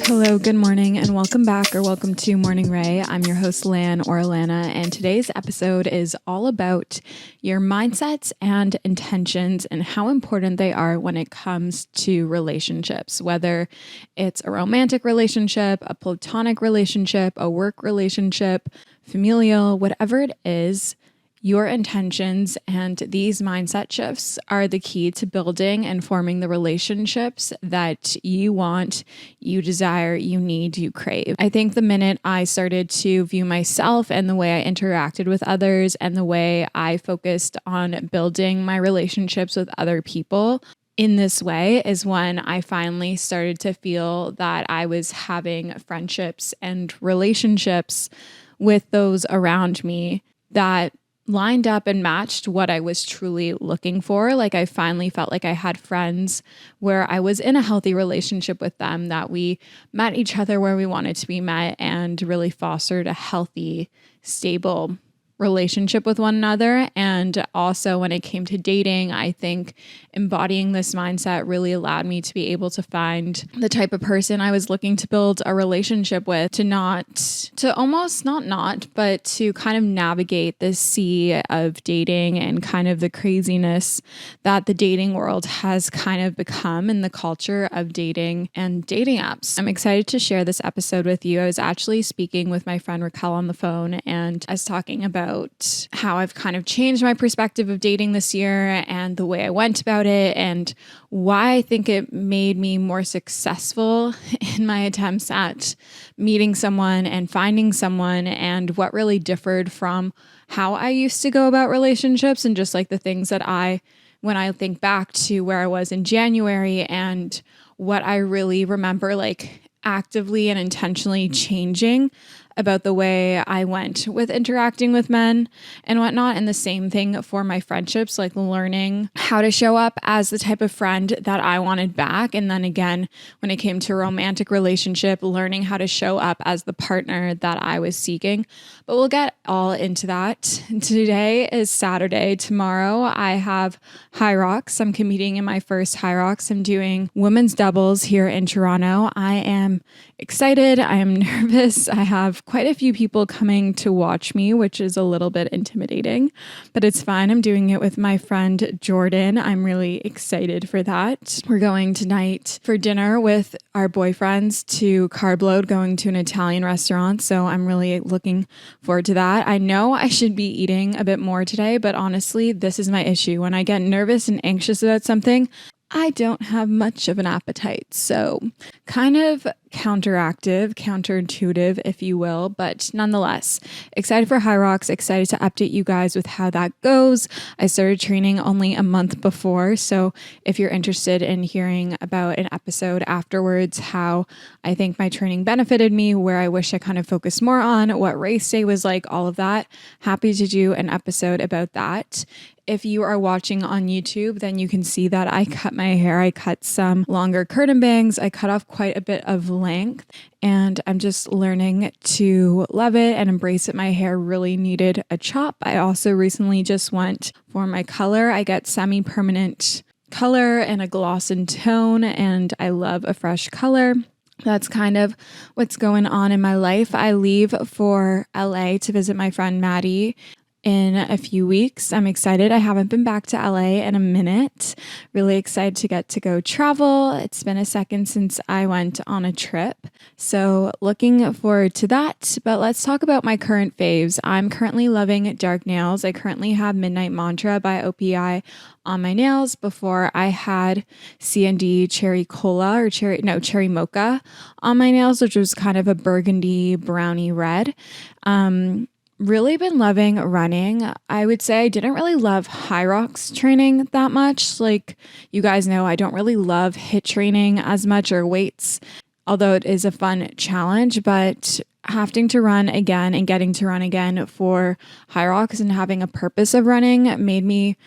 Hello, good morning, and welcome back or welcome to Morning Ray. I'm your host, Lan or Allana, and today's episode is all about your mindsets and intentions and how important they are when it comes to relationships, whether it's a romantic relationship, a platonic relationship, a work relationship, familial, whatever it is. Your intentions and these mindset shifts are the key to building and forming the relationships that you want, you desire, you need, you crave. I think the minute I started to view myself and the way I interacted with others and the way I focused on building my relationships with other people in this way is when I finally started to feel that I was having friendships and relationships with those around me that lined up and matched what I was truly looking for. Like I finally felt like I had friends where I was in a healthy relationship with them, that we met each other where we wanted to be met and really fostered a healthy, stable relationship with one another. And also when it came to dating, I think embodying this mindset really allowed me to be able to find the type of person I was looking to build a relationship with, to kind of navigate this sea of dating and kind of the craziness that the dating world has kind of become in the culture of dating and dating apps. I'm excited to share this episode with you. I was actually speaking with my friend Raquel on the phone, and I was talking about how I've kind of changed my perspective of dating this year and the way I went about it and why I think it made me more successful in my attempts at meeting someone and finding someone, and what really differed from how I used to go about relationships, and just like the things that when I think back to where I was in January and what I really remember like actively and intentionally changing about the way I went with interacting with men and whatnot. And the same thing for my friendships, like learning how to show up as the type of friend that I wanted back. And then again, when it came to a romantic relationship, learning how to show up as the partner that I was seeking. But we'll get all into that. Today is Saturday. Tomorrow I have High Rocks. I'm competing in my first High Rocks. I'm doing women's doubles here in Toronto. I am excited. I am nervous. I have quite a few people coming to watch me, which is a little bit intimidating, but it's fine. I'm doing it with my friend Jordan. I'm really excited for that. We're going tonight for dinner with our boyfriends to Carb Load, going to an Italian restaurant. So I'm really looking forward to that. I know I should be eating a bit more today, but honestly, this is my issue. When I get nervous and anxious about something, I don't have much of an appetite. So kind of counterintuitive, if you will, but nonetheless, excited for High Rocks, excited to update you guys with how that goes. I started training only a month before, so if you're interested in hearing about an episode afterwards, how I think my training benefited me, where I wish I kind of focused more on, what race day was like, all of that, happy to do an episode about that. If you are watching on YouTube, then you can see that I cut my hair. I cut some longer curtain bangs. I cut off quite a bit of length, and I'm just learning to love it and embrace it. My hair really needed a chop. I also recently just went for my color. I get semi-permanent color and a gloss and tone, and I love a fresh color. That's kind of what's going on in my life. I leave for LA to visit my friend Maddie in a few weeks. I'm excited. I haven't been back to LA in a minute. Really excited to get to go travel. It's been a second since I went on a trip. So looking forward to that. But let's talk about my current faves. I'm currently loving dark nails. I currently have Midnight Mantra by OPI on my nails. Before I had C&D Cherry Cola or Cherry Mocha on my nails, which was kind of a burgundy brownie red. Really been loving running. I would say I didn't really love High Rocks training that much. Like you guys know, I don't really love HIIT training as much, or weights, although it is a fun challenge. But having to run again and getting to run again for High Rocks and having a purpose of running made me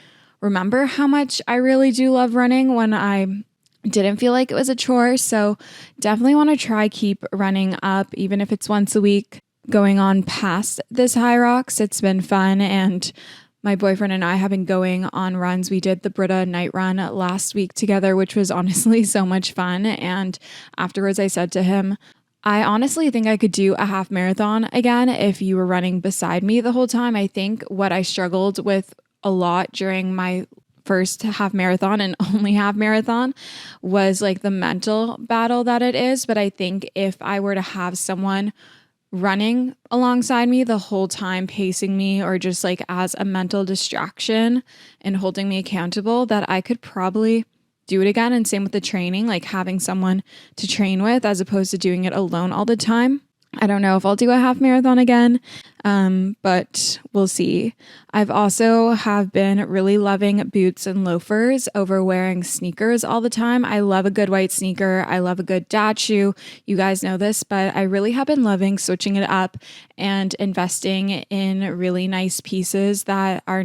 remember how much I really do love running when I didn't feel like it was a chore. So definitely want to try keep running up, even if it's once a week. Going on past this High Rocks, it's been fun, and my boyfriend and I have been going on runs. We did the Brita night run last week together, which was honestly so much fun. And afterwards, I said to him, I honestly think I could do a half marathon again if you were running beside me the whole time. I think what I struggled with a lot during my first half marathon and only half marathon was like the mental battle that it is. But I think if I were to have someone running alongside me the whole time, pacing me, or just like as a mental distraction and holding me accountable, that I could probably do it again. And same with the training, like having someone to train with as opposed to doing it alone all the time. I don't know if I'll do a half marathon again, but we'll see. I've also have been really loving boots and loafers over wearing sneakers all the time. I love a good white sneaker. I love a good dad shoe. You guys know this, but I really have been loving switching it up and investing in really nice pieces that are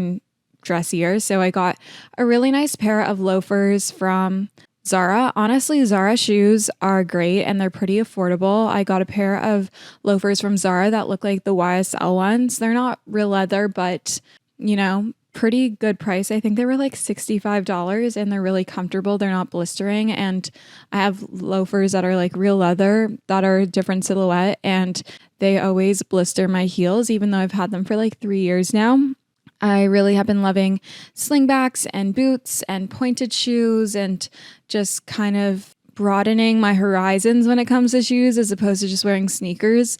dressier. So I got a really nice pair of loafers from Zara. Honestly, Zara shoes are great and they're pretty affordable. I got a pair of loafers from Zara that look like the YSL ones. They're not real leather, but pretty good price. I think they were like $65 and they're really comfortable. They're not blistering. And I have loafers that are like real leather that are a different silhouette and they always blister my heels, even though I've had them for like 3 years now. I really have been loving slingbacks and boots and pointed shoes and just kind of broadening my horizons when it comes to shoes as opposed to just wearing sneakers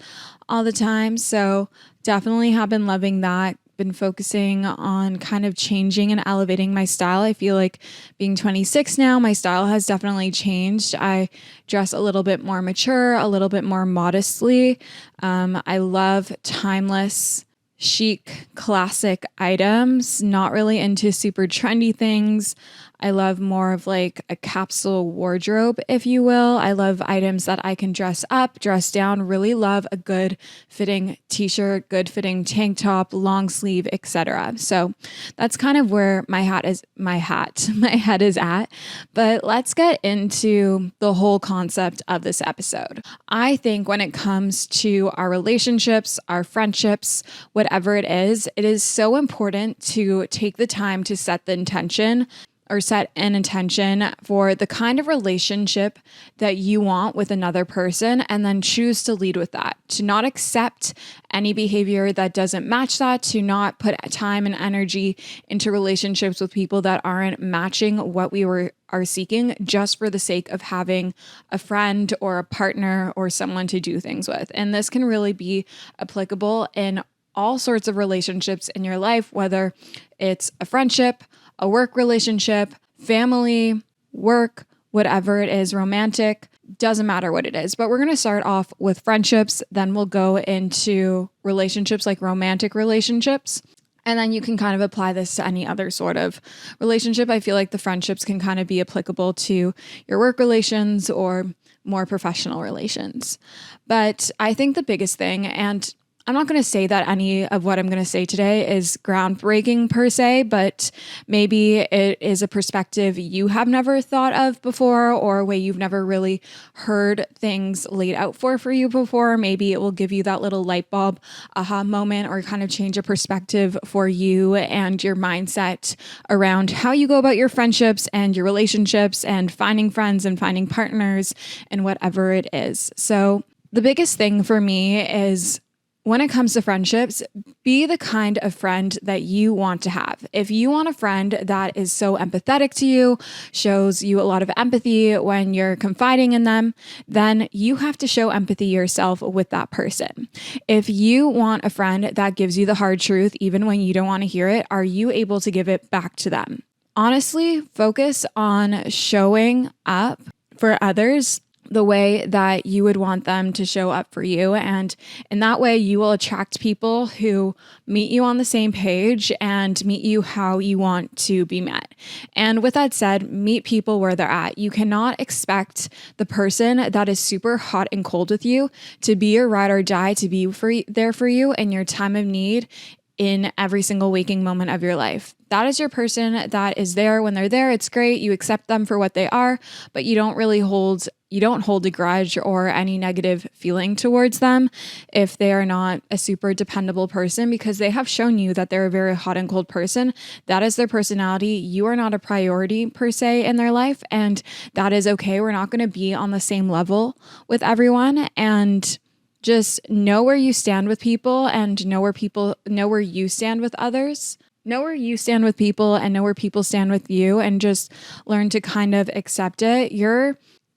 all the time. So definitely have been loving that. Been focusing on kind of changing and elevating my style. I feel like being 26 now, my style has definitely changed. I dress a little bit more mature, a little bit more modestly. I love timeless, chic, classic items, not really into super trendy things. I love more of like a capsule wardrobe, if you will. I love items that I can dress up, dress down, really love a good fitting t-shirt, good fitting tank top, long sleeve, etc. So that's kind of where my head is at. But let's get into the whole concept of this episode. I think when it comes to our relationships, our friendships, whatever it is so important to take the time to set the intention or set an intention for the kind of relationship that you want with another person and then choose to lead with that, to not accept any behavior that doesn't match that, to not put time and energy into relationships with people that aren't matching what we are seeking just for the sake of having a friend or a partner or someone to do things with. And this can really be applicable in all sorts of relationships in your life, whether it's a friendship, a work relationship, family, work, whatever it is, romantic, doesn't matter what it is. But we're going to start off with friendships, then we'll go into relationships like romantic relationships. And then you can kind of apply this to any other sort of relationship. I feel like the friendships can kind of be applicable to your work relations or more professional relations. But I think the biggest thing, and I'm not going to say that any of what I'm going to say today is groundbreaking per se, but maybe it is a perspective you have never thought of before or a way you've never really heard things laid out for you before. Maybe it will give you that little light bulb aha moment or kind of change a perspective for you and your mindset around how you go about your friendships and your relationships and finding friends and finding partners and whatever it is. So the biggest thing for me is, when it comes to friendships, be the kind of friend that you want to have. If you want a friend that is so empathetic to you, shows you a lot of empathy when you're confiding in them, then you have to show empathy yourself with that person. If you want a friend that gives you the hard truth, even when you don't want to hear it, are you able to give it back to them? Honestly, focus on showing up for others the way that you would want them to show up for you. And in that way, you will attract people who meet you on the same page and meet you how you want to be met. And with that said, meet people where they're at. You cannot expect the person that is super hot and cold with you to be your ride or die, to be there for you in your time of need in every single waking moment of your life. That is your person that is there when they're there. It's great. You accept them for what they are, but you don't hold a grudge or any negative feeling towards them if they are not a super dependable person, because they have shown you that they're a very hot and cold person. That is their personality. You are not a priority per se in their life, and that is okay. We're not going to be on the same level with everyone, and just know where you stand with people and know where you stand with others. Know where you stand with people and know where people stand with you, and just learn to kind of accept it.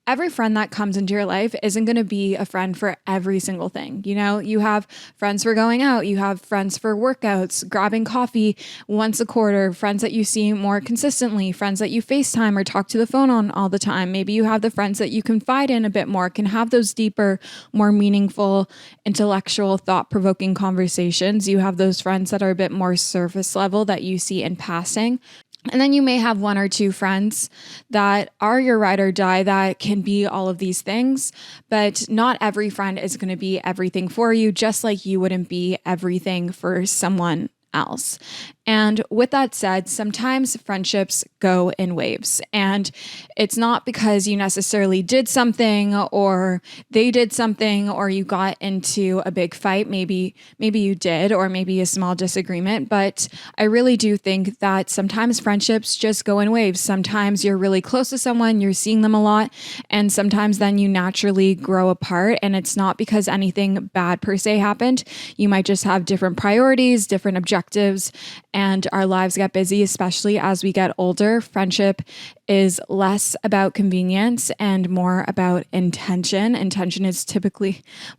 Every friend that comes into your life isn't going to be a friend for every single thing. You know, you have friends for going out, you have friends for workouts, grabbing coffee once a quarter, friends that you see more consistently, friends that you FaceTime or talk to the phone on all the time. Maybe you have the friends that you confide in a bit more, can have those deeper, more meaningful, intellectual, thought-provoking conversations. You have those friends that are a bit more surface level that you see in passing. And then you may have one or two friends that are your ride or die that can be all of these things, but not every friend is going to be everything for you, just like you wouldn't be everything for someone else. And with that said, sometimes friendships go in waves, and it's not because you necessarily did something or they did something or you got into a big fight. Maybe you did, or maybe a small disagreement, but I really do think that sometimes friendships just go in waves. Sometimes you're really close to someone, you're seeing them a lot, and sometimes then you naturally grow apart, and it's not because anything bad per se happened. You might just have different priorities, different objectives, and our lives get busy, especially as we get older. Friendship is less about convenience and more about intention. Intention is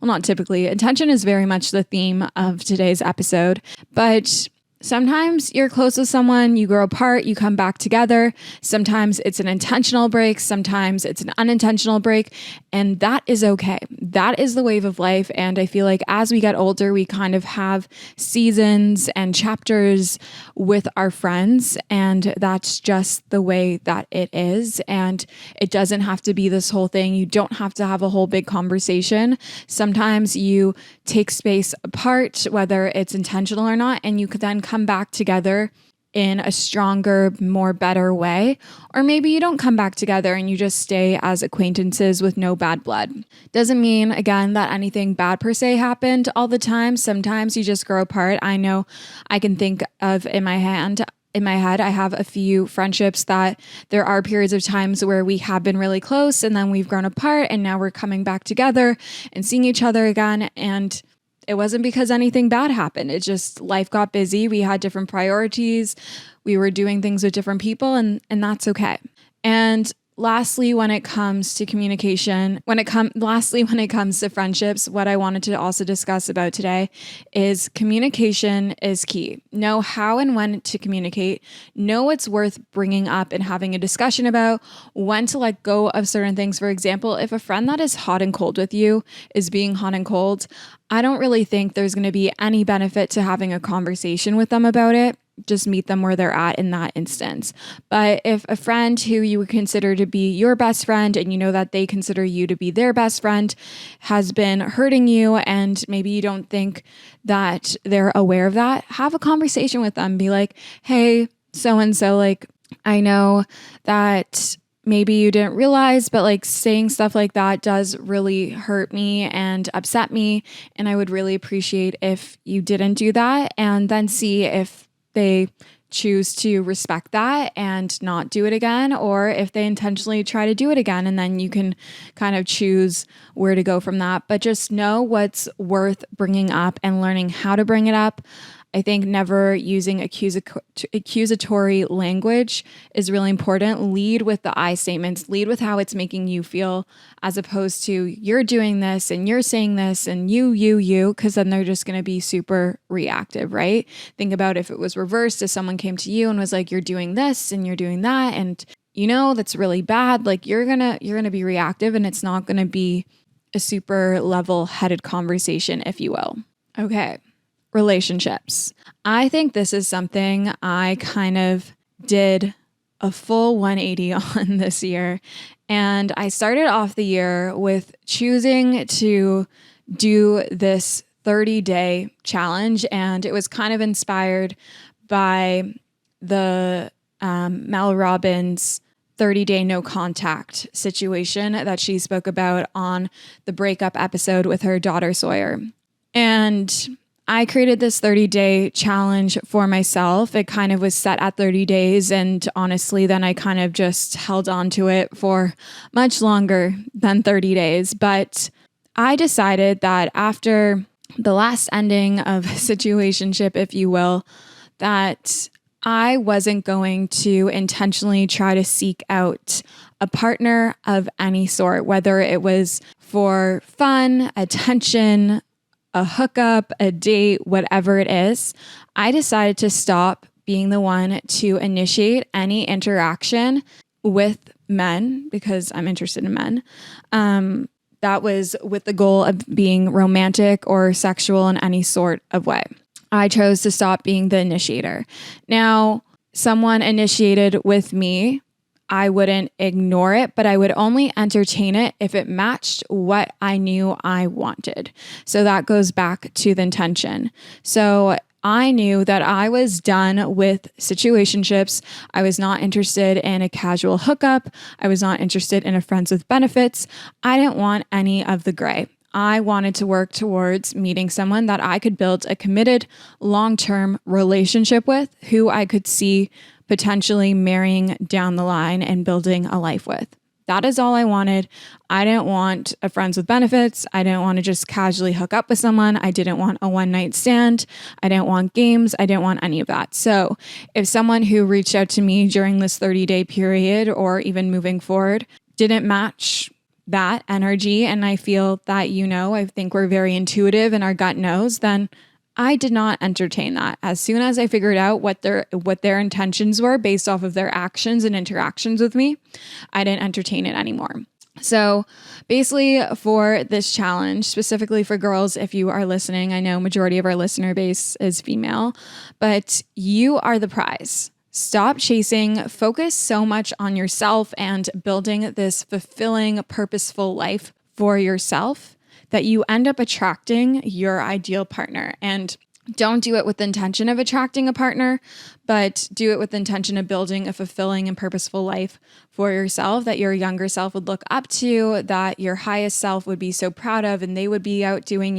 intention is very much the theme of today's episode, but sometimes you're close with someone, you grow apart, you come back together. Sometimes it's an intentional break, sometimes it's an unintentional break, and that is okay. That is the wave of life, and I feel like as we get older, we kind of have seasons and chapters with our friends, and that's just the way that it is, and it doesn't have to be this whole thing. You don't have to have a whole big conversation. Sometimes you take space apart, whether it's intentional or not, and you could then come back together in a stronger, more better way. Or maybe you don't come back together and you just stay as acquaintances with no bad blood. Doesn't mean, again, that anything bad per se happened all the time. Sometimes you just grow apart. I know I can think of in my head, I have a few friendships that there are periods of times where we have been really close and then we've grown apart and now we're coming back together and seeing each other again. And it wasn't because anything bad happened. It just, life got busy. We had different priorities. We were doing things with different people, and that's okay. And lastly, when it comes to communication, when it comes to friendships, what I wanted to also discuss about today is communication is key. Know how and when to communicate. Know what's worth bringing up and having a discussion about, when to let go of certain things. For example, if a friend that is hot and cold with you is being hot and cold, I don't really think there's going to be any benefit to having a conversation with them about it. Just meet them where they're at in that instance. But if a friend who you would consider to be your best friend and you know that they consider you to be their best friend has been hurting you and maybe you don't think that they're aware of that, have a conversation with them. Be like, hey, so-and-so, like, I know that maybe you didn't realize, but like saying stuff like that does really hurt me and upset me. And I would really appreciate if you didn't do that, and then see if they choose to respect that and not do it again, or if they intentionally try to do it again, and then you can kind of choose where to go from that. But just know what's worth bringing up and learning how to bring it up. I think never using accusatory language is really important. Lead with the I statements. Lead with how it's making you feel, as opposed to you're doing this and you're saying this and you, because then they're just going to be super reactive, right? Think about if it was reversed, if someone came to you and was like, you're doing this and you're doing that, and you know that's really bad. Like you're gonna be reactive, and it's not gonna be a super level-headed conversation, if you will. Okay. Relationships. I think this is something I kind of did a full 180 on this year. And I started off the year with choosing to do this 30-day challenge. And it was kind of inspired by the Mel Robbins 30-day no contact situation that she spoke about on the breakup episode with her daughter Sawyer. And I created this 30-day challenge for myself. It kind of was set at 30 days. And honestly, then I kind of just held on to it for much longer than 30 days. But I decided that after the last ending of situationship, if you will, that I wasn't going to intentionally try to seek out a partner of any sort, whether it was for fun, attention, a hookup, a date, whatever it is. I decided to stop being the one to initiate any interaction with men because I'm interested in men. That was with the goal of being romantic or sexual in any sort of way. I chose to stop being the initiator. Now, someone initiated with me, I wouldn't ignore it, but I would only entertain it if it matched what I knew I wanted. So that goes back to the intention. So I knew that I was done with situationships. I was not interested in a casual hookup. I was not interested in a friends with benefits. I didn't want any of the gray. I wanted to work towards meeting someone that I could build a committed long-term relationship with, who I could see potentially marrying down the line and building a life with. That is all I wanted. I didn't want a friends with benefits. I didn't want to just casually hook up with someone. I didn't want a one-night stand. I didn't want games. I didn't want any of that. So if someone who reached out to me during this 30-day period or even moving forward didn't match that energy, and I feel that, I think we're very intuitive and our gut knows, then I did not entertain that. As soon as I figured out what their intentions were based off of their actions and interactions with me, I didn't entertain it anymore. So basically for this challenge, specifically for girls, if you are listening, I know majority of our listener base is female, but you are the prize. Stop chasing, focus so much on yourself and building this fulfilling, purposeful life for yourself that you end up attracting your ideal partner. And don't do it with the intention of attracting a partner, but do it with the intention of building a fulfilling and purposeful life for yourself that your younger self would look up to, that your highest self would be so proud of, and they would be out doing,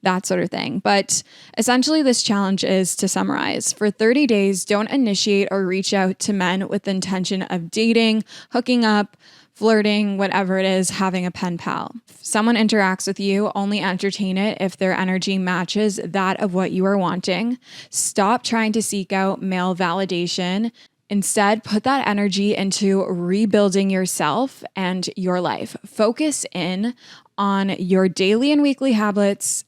that sort of thing. But essentially this challenge is, to summarize, for 30 days, don't initiate or reach out to men with the intention of dating, hooking up, flirting, whatever it is, having a pen pal. If someone interacts with you, only entertain it if their energy matches that of what you are wanting. Stop trying to seek out male validation. Instead, put that energy into rebuilding yourself and your life. Focus in on your daily and weekly habits,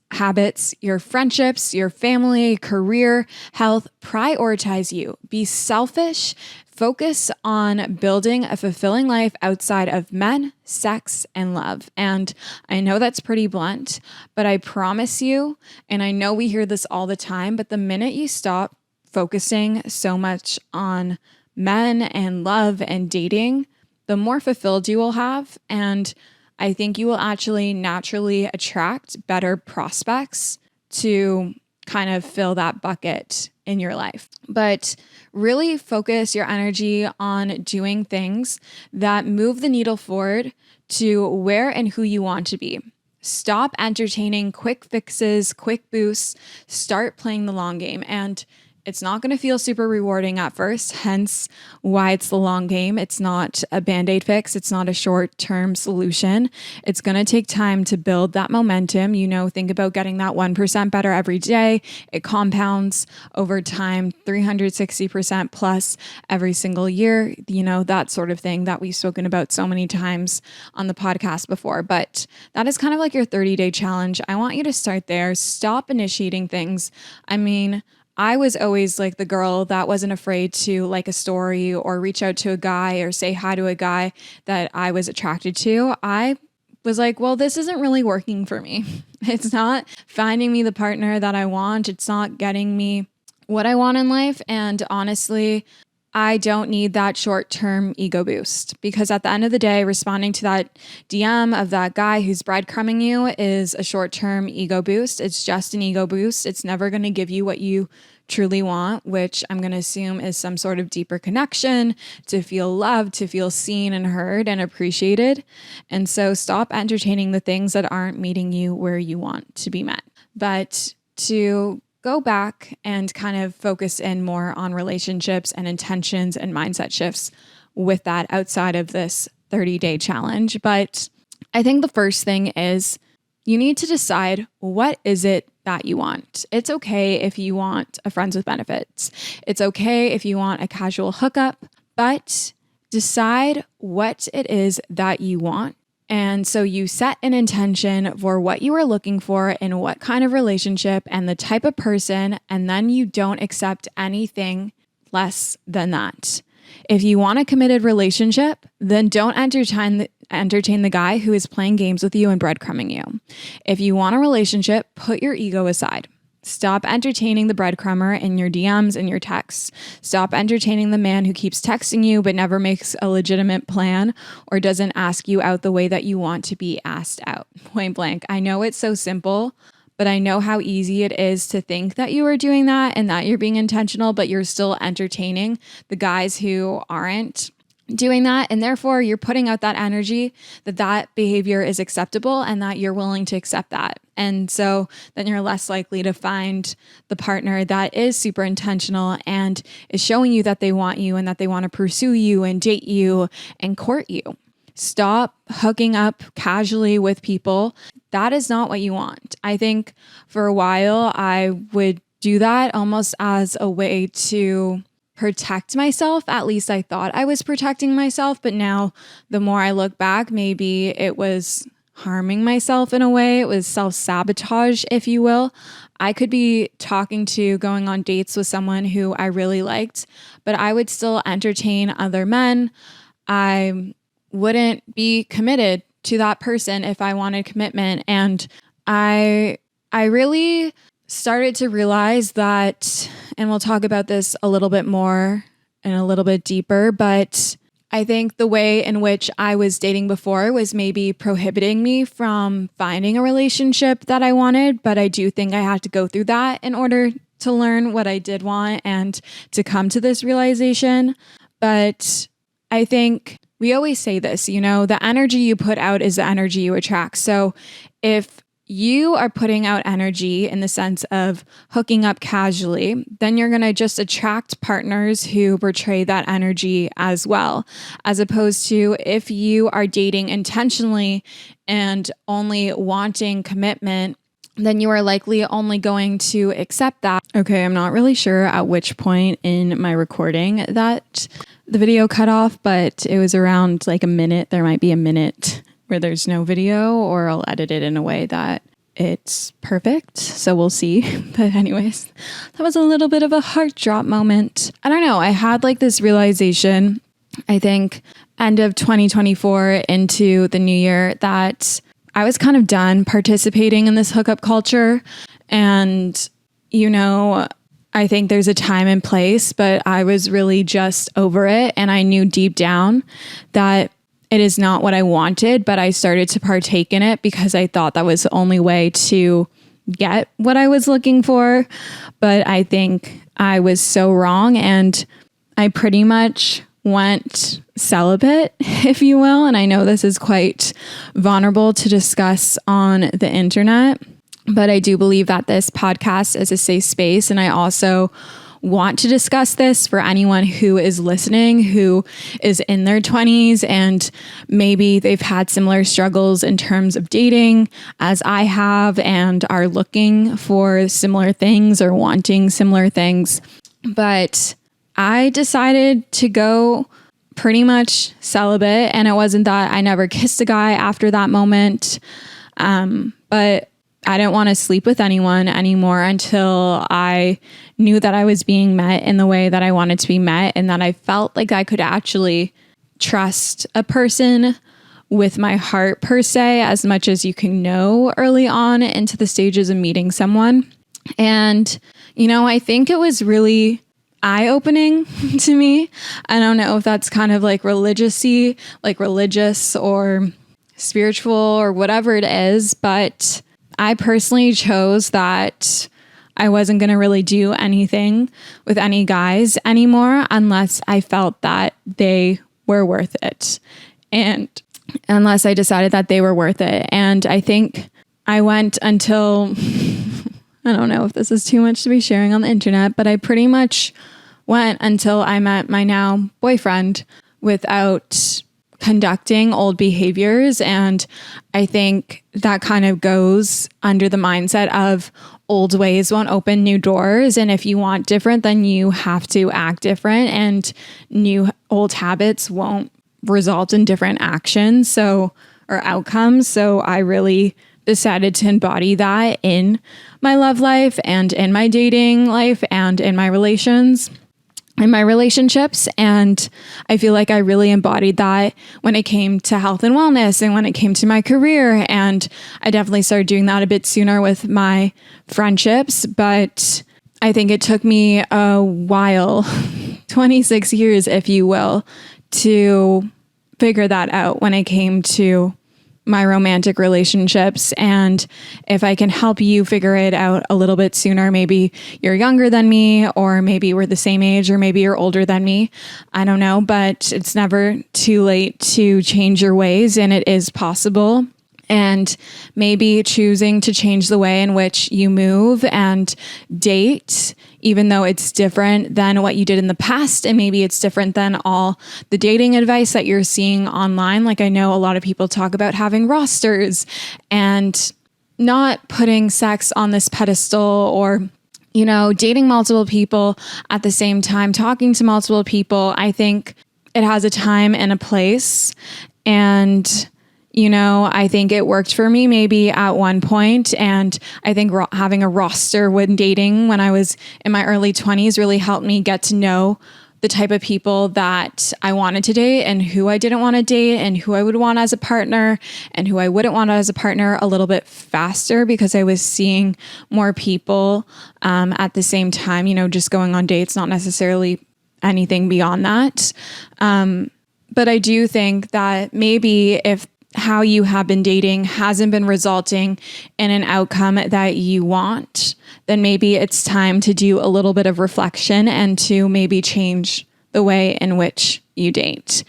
your friendships, your family, career, health. Prioritize you. Be selfish. Focus on building a fulfilling life outside of men, sex, and love. And I know that's pretty blunt, but I promise you, and I know we hear this all the time, but the minute you stop focusing so much on men and love and dating, the more fulfilled you will have. And I think you will actually naturally attract better prospects to kind of fill that bucket in your life. But really focus your energy on doing things that move the needle forward to where and who you want to be. Stop entertaining quick fixes, quick boosts. Start playing the long game. And it's not going to feel super rewarding at first, hence why it's the long game. It's not a Band-Aid fix. It's not a short-term solution. It's going to take time to build that momentum. Think about getting that 1% better every day. It compounds over time, 360% plus every single year, that sort of thing that we've spoken about so many times on the podcast before. But that is kind of like your 30-day challenge. I want you to start there. Stop initiating things. I was always like the girl that wasn't afraid to like a story or reach out to a guy or say hi to a guy that I was attracted to. I was like, well, this isn't really working for me. It's not finding me the partner that I want. It's not getting me what I want in life. And honestly, I don't need that short-term ego boost, because at the end of the day, responding to that DM of that guy who's breadcrumbing you is a short-term ego boost. It's just an ego boost. It's never going to give you what you truly want, which I'm going to assume is some sort of deeper connection, to feel loved, to feel seen and heard and appreciated. And so stop entertaining the things that aren't meeting you where you want to be met. But to go back and kind of focus in more on relationships and intentions and mindset shifts with that outside of this 30-day challenge. But I think the first thing is you need to decide, what is it that you want? It's okay if you want a friends with benefits. It's okay if you want a casual hookup, but decide what it is that you want. And so you set an intention for what you are looking for in what kind of relationship and the type of person, and then you don't accept anything less than that. If you want a committed relationship, then don't entertain the guy who is playing games with you and breadcrumbing you. If you want a relationship, put your ego aside. Stop entertaining the breadcrumber in your DMs and your texts. Stop entertaining the man who keeps texting you but never makes a legitimate plan or doesn't ask you out the way that you want to be asked out. Point blank. I know it's so simple, but I know how easy it is to think that you are doing that and that you're being intentional, but you're still entertaining the guys who aren't doing that. And therefore, you're putting out that energy that behavior is acceptable and that you're willing to accept that. And so then you're less likely to find the partner that is super intentional and is showing you that they want you and that they want to pursue you and date you and court you. Stop hooking up casually with people. That is not what you want. I think for a while, I would do that almost as a way to protect myself. At least I thought I was protecting myself. But now the more I look back, maybe it was harming myself in a way. It was self-sabotage, if you will. I could be going on dates with someone who I really liked, but I would still entertain other men. I wouldn't be committed to that person if I wanted commitment. And I really started to realize that, and we'll talk about this a little bit more and a little bit deeper, but I think the way in which I was dating before was maybe prohibiting me from finding a relationship that I wanted. But I do think I had to go through that in order to learn what I did want and to come to this realization. But I think we always say this, the energy you put out is the energy you attract. So if you are putting out energy in the sense of hooking up casually, then you're going to just attract partners who portray that energy as well. As opposed to if you are dating intentionally and only wanting commitment, then you are likely only going to accept that. Okay, I'm not really sure at which point in my recording that the video cut off, but it was around like a minute. There might be a minute where there's no video, or I'll edit it in a way that it's perfect. So we'll see. But anyways, that was a little bit of a heart drop moment. I don't know. I had like this realization, I think end of 2024 into the new year, that I was kind of done participating in this hookup culture. And, I think there's a time and place, but I was really just over it. And I knew deep down that it is not what I wanted, but I started to partake in it because I thought that was the only way to get what I was looking for. But I think I was so wrong, and I pretty much went celibate, if you will. And I know this is quite vulnerable to discuss on the internet, but I do believe that this podcast is a safe space. And I also want to discuss this for anyone who is listening, who is in their 20s and maybe they've had similar struggles in terms of dating as I have and are looking for similar things or wanting similar things. But I decided to go pretty much celibate, and it wasn't that I never kissed a guy after that moment, but I didn't want to sleep with anyone anymore until I knew that I was being met in the way that I wanted to be met, and that I felt like I could actually trust a person with my heart, per se, as much as you can know early on into the stages of meeting someone. And, I think it was really eye-opening to me. I don't know if that's kind of like religious or spiritual or whatever it is, but I personally chose that I wasn't going to really do anything with any guys anymore unless I felt that they were worth it. And unless I decided that they were worth it. And I think I went until, I don't know if this is too much to be sharing on the internet, but I pretty much went until I met my now boyfriend without conducting old behaviors. And I think that kind of goes under the mindset of old ways won't open new doors. And if you want different, then you have to act different, and new old habits won't result in different actions or outcomes. So I really decided to embody that in my love life and in my dating life and in my relationships. And I feel like I really embodied that when it came to health and wellness and when it came to my career. And I definitely started doing that a bit sooner with my friendships. But I think it took me a while, 26 years, if you will, to figure that out when it came to my romantic relationships. And if I can help you figure it out a little bit sooner, maybe you're younger than me, or maybe we're the same age, or maybe you're older than me. I don't know, but it's never too late to change your ways, and it is possible. And maybe choosing to change the way in which you move and date, even though it's different than what you did in the past. And maybe it's different than all the dating advice that you're seeing online. Like, I know a lot of people talk about having rosters and not putting sex on this pedestal, or, you know, dating multiple people at the same time, talking to multiple people. I think it has a time and a place. And you know, I think it worked for me maybe at one point. And I think having a roster when dating when I was in my early 20s really helped me get to know the type of people that I wanted to date and who I didn't want to date and who I would want as a partner and who I wouldn't want as a partner a little bit faster, because I was seeing more people at the same time, you know, just going on dates, not necessarily anything beyond that. But I do think that maybe if how you have been dating hasn't been resulting in an outcome that you want, then maybe it's time to do a little bit of reflection and to maybe change the way in which you date.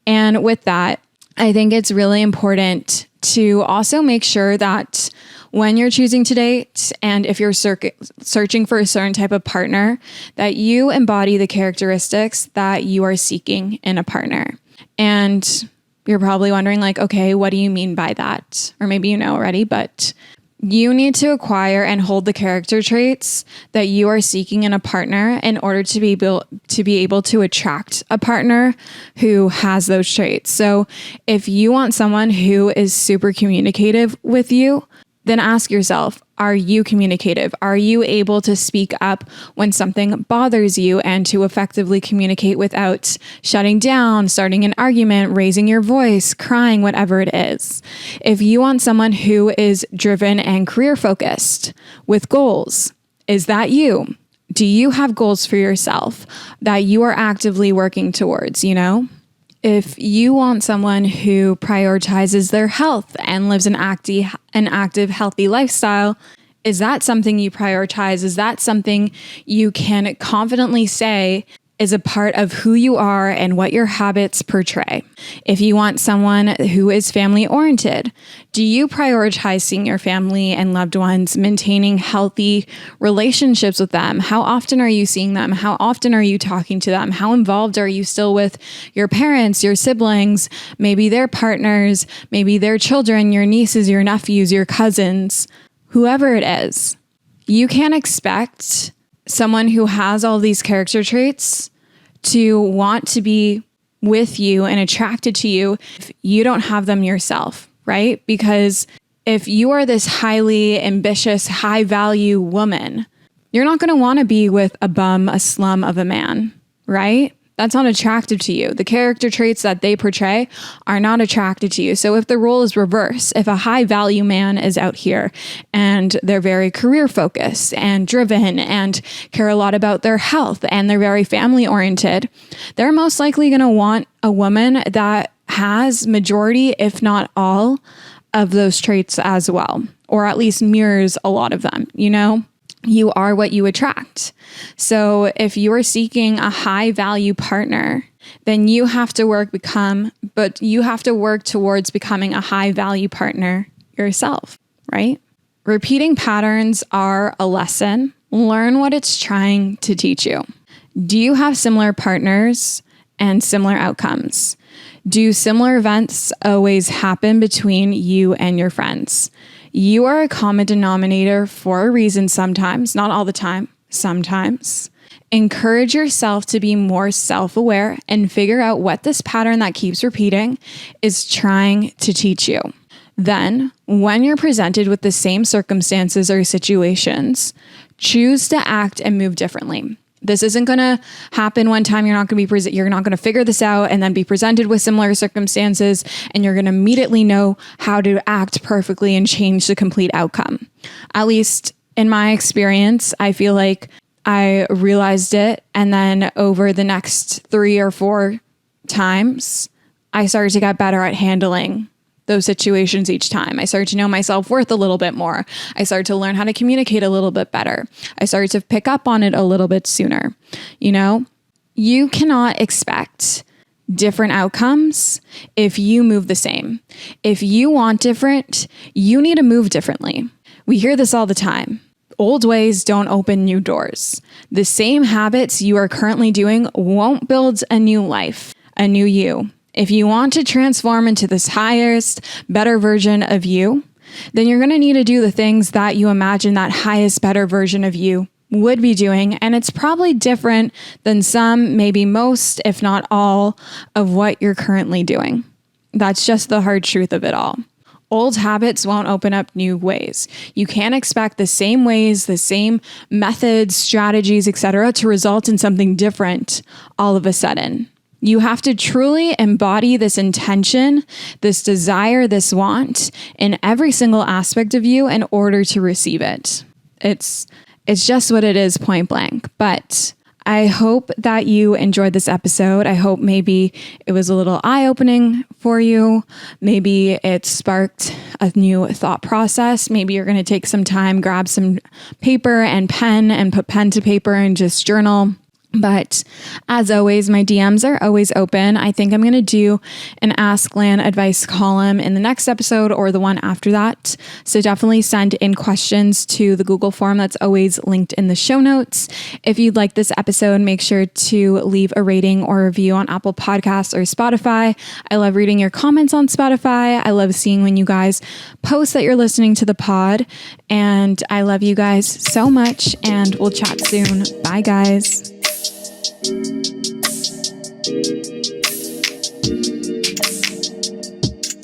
And with that, I think it's really important to also make sure that when you're choosing to date, and if you're searching for a certain type of partner, that you embody the characteristics that you are seeking in a partner. And you're probably wondering, like, okay, what do you mean by that? Or maybe you know already, but you need to acquire and hold the character traits that you are seeking in a partner in order to be able to attract a partner who has those traits. So if you want someone who is super communicative with you, then ask yourself, are you communicative? Are you able to speak up when something bothers you and to effectively communicate without shutting down, starting an argument, raising your voice, crying, whatever it is? If you want someone who is driven and career focused with goals, is that you? Do you have goals for yourself that you are actively working towards, you know? If you want someone who prioritizes their health and lives an active, healthy lifestyle, is that something you prioritize? Is that something you can confidently say is a part of who you are and what your habits portray? If you want someone who is family oriented, do you prioritize seeing your family and loved ones, maintaining healthy relationships with them? How often are you seeing them? How often are you talking to them? How involved are you still with your parents, your siblings, maybe their partners, maybe their children, your nieces, your nephews, your cousins, whoever it is? You can't expect someone who has all these character traits to want to be with you and attracted to you if you don't have them yourself, right? Because if you are this highly ambitious, high value woman, you're not going to want to be with a bum, a slum of a man, right? That's not attractive to you. The character traits that they portray are not attractive to you. So if the role is reversed, if a high value man is out here and they're very career focused and driven and care a lot about their health and they're very family oriented, they're most likely going to want a woman that has majority, if not all, of those traits as well, or at least mirrors a lot of them, you know? You are what you attract. So if you are seeking a high value partner, then you have to work towards becoming a high value partner yourself, right? Repeating patterns are a lesson. Learn what it's trying to teach you. Do you have similar partners and similar outcomes? Do similar events always happen between you and your friends? You are a common denominator for a reason sometimes, not all the time, sometimes. Encourage yourself to be more self-aware and figure out what this pattern that keeps repeating is trying to teach you. Then, when you're presented with the same circumstances or situations, choose to act and move differently. This isn't going to happen one time. You're not going to figure this out and then be presented with similar circumstances and you're going to immediately know how to act perfectly and change the complete outcome. At least in my experience, I feel like I realized it, and then over the next 3 or 4 times, I started to get better at handling those situations each time. I started to know my self-worth a little bit more. I started to learn how to communicate a little bit better. I started to pick up on it a little bit sooner. You cannot expect different outcomes if you move the same. If you want different, you need to move differently. We hear this all the time. Old ways don't open new doors. The same habits you are currently doing won't build a new life, a new you. If you want to transform into this highest, better version of you, then you're going to need to do the things that you imagine that highest, better version of you would be doing. And it's probably different than some, maybe most, if not all, of what you're currently doing. That's just the hard truth of it all. Old habits won't open up new ways. You can't expect the same ways, the same methods, strategies, etc., to result in something different all of a sudden. You have to truly embody this intention, this desire, this want in every single aspect of you in order to receive it. It's just what it is, point blank. But I hope that you enjoyed this episode. I hope maybe it was a little eye-opening for you. Maybe it sparked a new thought process. Maybe you're going to take some time, grab some paper and pen and put pen to paper and just journal. But as always, my DMs are always open. I think I'm going to do an Ask Lan advice column in the next episode or the one after that. So definitely send in questions to the Google form that's always linked in the show notes. If you'd like this episode, make sure to leave a rating or review on Apple Podcasts or Spotify. I love reading your comments on Spotify. I love seeing when you guys post that you're listening to the pod. And I love you guys so much, and we'll chat soon. Bye, guys.